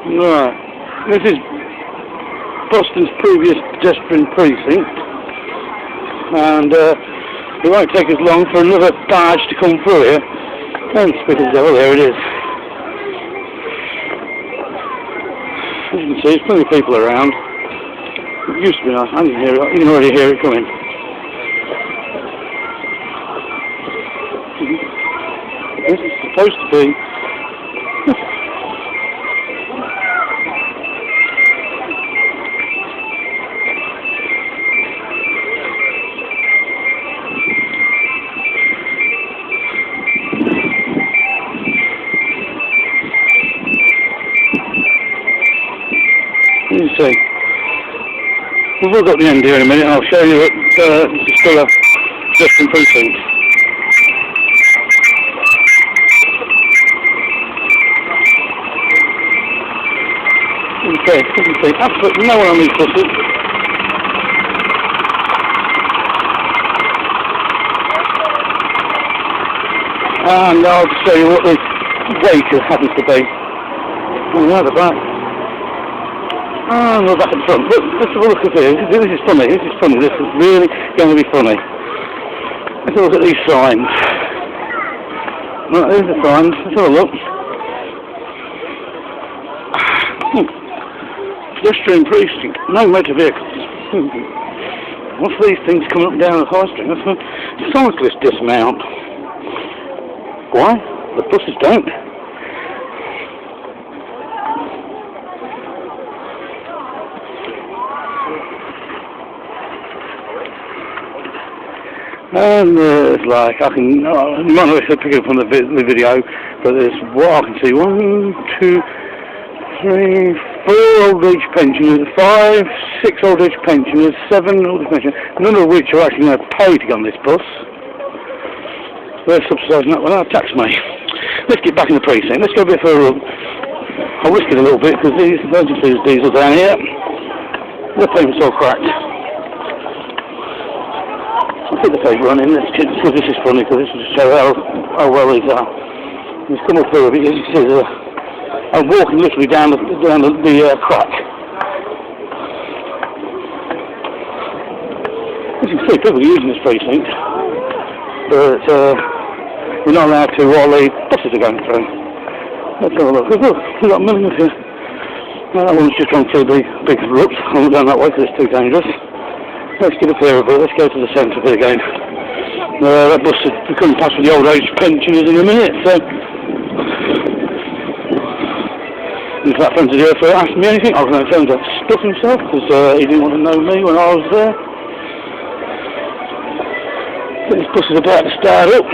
Right, this is Boston's previous pedestrian precinct, and it won't take us long for another barge to come through here. And speak of the devil, there it is. As you can see, there's plenty of people around. It used to be nice. I can hear it. You can already hear it coming. This is supposed to be let me see. We've all got the end here in a minute, and I'll show you that it's still a different precinct. Okay, you can see absolutely no one on these buses. And I'll show you what the weight happens to be. Oh, yeah, the back. And we're back at the front. Look, let's have a look at this. This is funny. This is funny. This is really going to be funny. Let's have a look at these signs. Right, there's the signs. Let's have a look. Pedestrian precinct. No motor vehicles. What's these things coming up and down the high street? That's a cyclist dismount. Why? The buses don't. And it's like, I can, you might not pick it up on the video, but there's what I can see, 1, 2, 3, 4 old age pensioners, 5, 6 old age pensioners, 7 old age pensioners, none of which are actually going to pay to get on this bus. They're subsidising that with our tax money. Let's get back in the precinct, let's go a bit further up. I'll risk it a little bit because these emergency diesel down here, the paper's all cracked. I'll put the paper on in, let's see if this is funny because this will show how well these are. Let's come up here a bit, as you can see, I'm walking literally down the crack. As you can see, people are using this precinct, but we're not allowed to while the buses are going through. Let's have a look. Look, we've got millions here. That one's just gone through the big ruts. I won't go that way because it's too dangerous. Let's get up here a bit, let's go to the centre bit again. That bus is coming past with the old age pensioners in a minute, so... In fact, friends of the earth asked me anything, I was going to tell him to stuff himself, because he didn't want to know me when I was there. But this bus is about to start up.